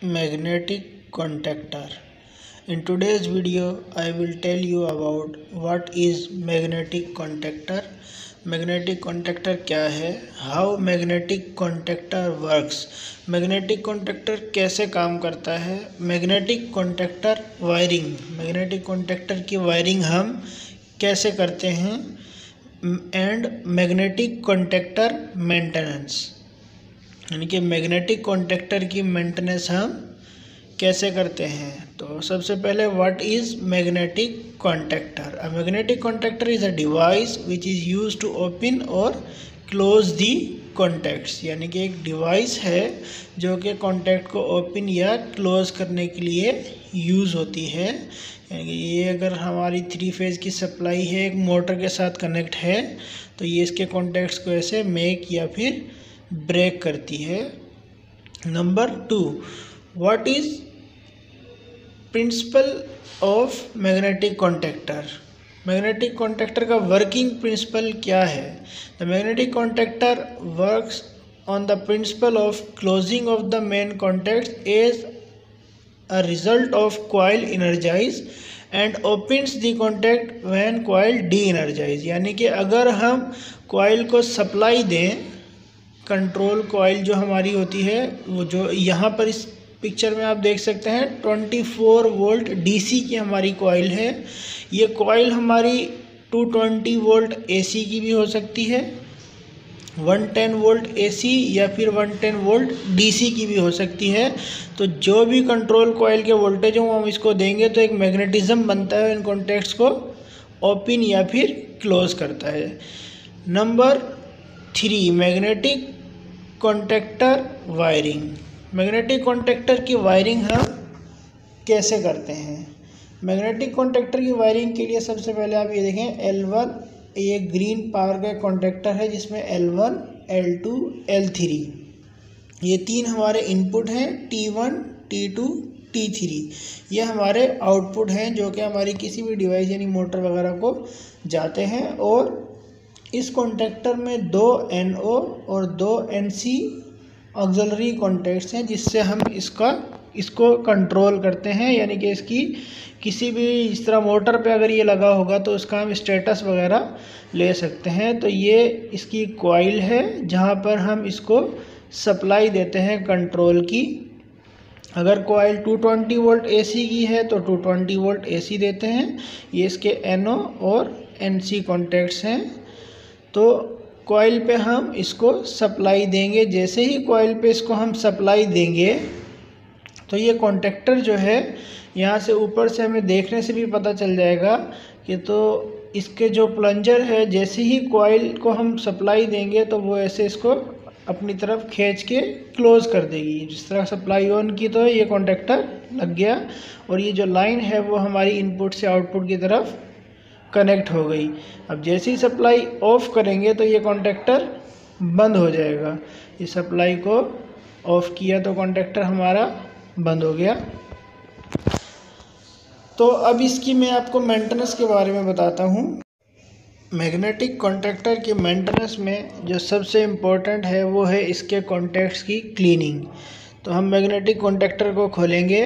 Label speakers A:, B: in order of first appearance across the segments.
A: Magnetic contactor. In today's video, I will tell you about what is magnetic contactor. Magnetic contactor क्या है, how magnetic contactor works, magnetic contactor कैसे काम करता है, magnetic contactor wiring, magnetic contactor की wiring हम कैसे करते हैं, एंड magnetic contactor मेंटेनेंस, यानी कि मैग्नेटिक कॉन्टैक्टर की मेंटेनेंस हम कैसे करते हैं। तो सबसे पहले what is magnetic contactor. A magnetic contactor is a device which is use to open और क्लोज दी कॉन्टैक्ट्स, यानी कि एक डिवाइस है जो कि कॉन्टैक्ट को ओपन या क्लोज करने के लिए यूज़ होती है। यानी कि ये अगर हमारी 3 फेज़ की सप्लाई है, एक मोटर के साथ कनेक्ट है, तो ये इसके कॉन्टैक्ट्स को ऐसे मेक या फिर ब्रेक करती है। Number 2, what is principle of magnetic contactor. मैग्नेटिक कॉन्टैक्टर का वर्किंग प्रिंसिपल क्या है। The magnetic contactor works on the principle of closing of the main contact as a result of coil energize and opens the contact when coil de energize. यानी कि अगर हम coil को सप्लाई दें, control coil जो हमारी होती है, वो जो यहाँ पर इस पिक्चर में आप देख सकते हैं 24 वोल्ट डीसी की हमारी कॉइल है। ये कॉइल हमारी 220 वोल्ट एसी की भी हो सकती है, 110 वोल्ट एसी या फिर 110 वोल्ट डीसी की भी हो सकती है। तो जो भी कंट्रोल कॉइल के वोल्टेज हो हम इसको देंगे तो एक मैग्नेटिज्म बनता है, इन कॉन्टैक्ट्स को ओपन या फिर क्लोज करता है। Number 3, magnetic contactor wiring. Magnetic contactor की वायरिंग हम कैसे करते हैं। मैग्नेटिक कॉन्टैक्टर की वायरिंग के लिए सबसे पहले आप ये देखें L1, ये ग्रीन पावर का कॉन्टैक्टर है जिसमें L1, L2, L3 ये 3 हमारे इनपुट हैं, T1, T2, T3 ये हमारे आउटपुट हैं जो कि हमारी किसी भी डिवाइस यानी मोटर वगैरह को जाते हैं। और इस कॉन्टैक्टर में 2 NO और 2 NC ऑक्सिलरी कॉन्टैक्ट्स हैं जिससे हम इसको कंट्रोल करते हैं। यानी कि इसकी किसी भी इस तरह मोटर पे अगर ये लगा होगा तो उसका हम स्टेटस वगैरह ले सकते हैं। तो ये इसकी कॉइल है जहाँ पर हम इसको सप्लाई देते हैं कंट्रोल की। अगर कॉइल 220 वोल्ट AC की है तो 220 वोल्ट AC देते हैं। ये इसके NO और NC कॉन्टैक्ट्स हैं। तो कॉइल पे हम इसको सप्लाई देंगे। जैसे ही कॉइल पे इसको हम सप्लाई देंगे तो ये कॉन्टैक्टर जो है, यहाँ से ऊपर से हमें देखने से भी पता चल जाएगा कि तो इसके जो प्लंजर है, जैसे ही कॉइल को हम सप्लाई देंगे तो वो ऐसे इसको अपनी तरफ खींच के क्लोज कर देगी। जिस तरह सप्लाई ऑन की तो ये कॉन्टैक्टर लग गया और ये जो लाइन है वो हमारी इनपुट से आउटपुट की तरफ कनेक्ट हो गई। अब जैसे ही सप्लाई ऑफ करेंगे तो ये कॉन्टैक्टर बंद हो जाएगा। ये सप्लाई को ऑफ किया तो कॉन्टैक्टर हमारा बंद हो गया। तो अब इसकी मैं आपको मेंटेनेंस के बारे में बताता हूँ। मैग्नेटिक कॉन्टैक्टर की मेंटेनेंस में जो सबसे इम्पोर्टेंट है वो है इसके कॉन्टैक्ट्स की क्लीनिंग। तो हम मैग्नेटिक कॉन्टैक्टर को खोलेंगे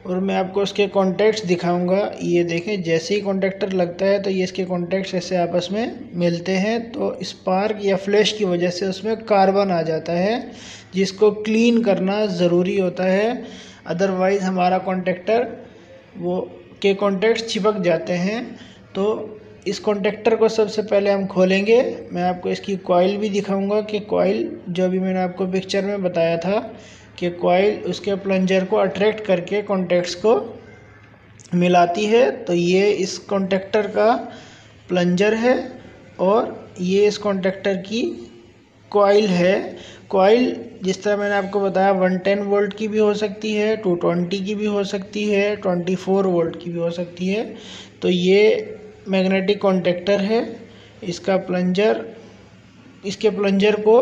A: और मैं आपको उसके कॉन्टैक्ट्स दिखाऊंगा। ये देखें, जैसे ही कॉन्टैक्टर लगता है तो ये इसके कॉन्टैक्ट्स ऐसे आपस में मिलते हैं तो स्पार्क या फ्लैश की वजह से उसमें कार्बन आ जाता है जिसको क्लीन करना ज़रूरी होता है। अदरवाइज़ हमारा कॉन्टैक्टर वो के कॉन्टैक्ट्स चिपक जाते हैं। तो इस कॉन्टैक्टर को सबसे पहले हम खोलेंगे। मैं आपको इसकी कॉइल भी दिखाऊंगा कि कॉइल जो भी मैंने आपको पिक्चर में बताया था कि कॉइल उसके प्लंजर को अट्रैक्ट करके कॉन्टैक्ट्स को मिलाती है। तो ये इस कॉन्टैक्टर का प्लंजर है और ये इस कॉन्टैक्टर की कॉइल है। कॉइल जिस तरह मैंने आपको बताया 110 वोल्ट की भी हो सकती है, 220 की भी हो सकती है, 24 वोल्ट की भी हो सकती है। तो ये मैग्नेटिक कॉन्टैक्टर है। इसका प्लंजर, इसके प्लंजर को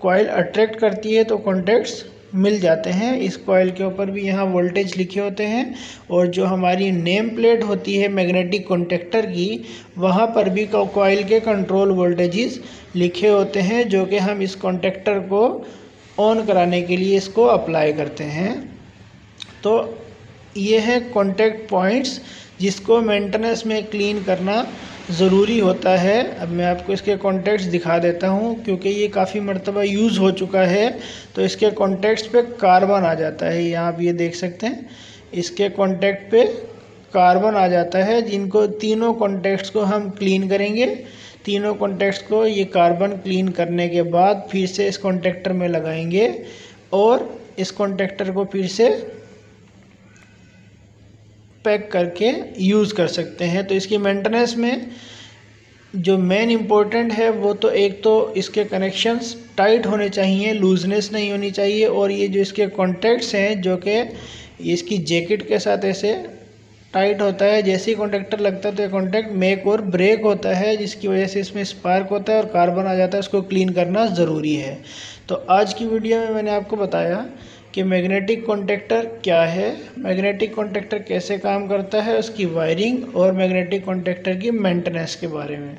A: कॉइल अट्रैक्ट करती है तो कॉन्टैक्ट्स मिल जाते हैं। इस कॉइल के ऊपर भी यहाँ वोल्टेज लिखे होते हैं और जो हमारी नेम प्लेट होती है मैग्नेटिक कॉन्टैक्टर की, वहाँ पर भी कॉइल के कंट्रोल वोल्टेजेस लिखे होते हैं जो कि हम इस कॉन्टैक्टर को ऑन कराने के लिए इसको अप्लाई करते हैं। तो ये है कॉन्टैक्ट पॉइंट्स जिसको मेंटेनेंस में क्लीन करना ज़रूरी होता है। अब मैं आपको इसके कॉन्टैक्ट्स दिखा देता हूँ, क्योंकि ये काफ़ी मर्तबा यूज़ हो चुका है। तो इसके कॉन्टैक्ट्स पे कार्बन आ जाता है, यहाँ आप ये देख सकते हैं, इसके कॉन्टैक्ट पे कार्बन आ जाता है, जिनको तीनों कॉन्टैक्ट्स को हम क्लीन करेंगे। तीनों कॉन्टैक्ट्स को ये कार्बन क्लीन करने के बाद फिर से इस कॉन्टैक्टर में लगाएंगे और इस कॉन्टैक्टर को फिर से पैक करके यूज़ कर सकते हैं। तो इसकी मेंटेनेंस में जो मेन इम्पोर्टेंट है वो तो एक तो इसके कनेक्शंस टाइट होने चाहिए, लूजनेस नहीं होनी चाहिए, और ये जो इसके कॉन्टैक्ट्स हैं जो कि इसकी जैकेट के साथ ऐसे टाइट होता है, जैसे ही कॉन्टैक्टर लगता है तो ये कॉन्टैक्ट मेक और ब्रेक होता है, जिसकी वजह से इसमें स्पार्क होता है और कार्बन आ जाता है। उसको क्लीन करना ज़रूरी है। तो आज की वीडियो में मैंने आपको बताया कि मैग्नेटिक कॉन्टैक्टर क्या है, मैग्नेटिक कॉन्टैक्टर कैसे काम करता है, उसकी वायरिंग और मैग्नेटिक कॉन्टैक्टर की मेंटेनेंस के बारे में।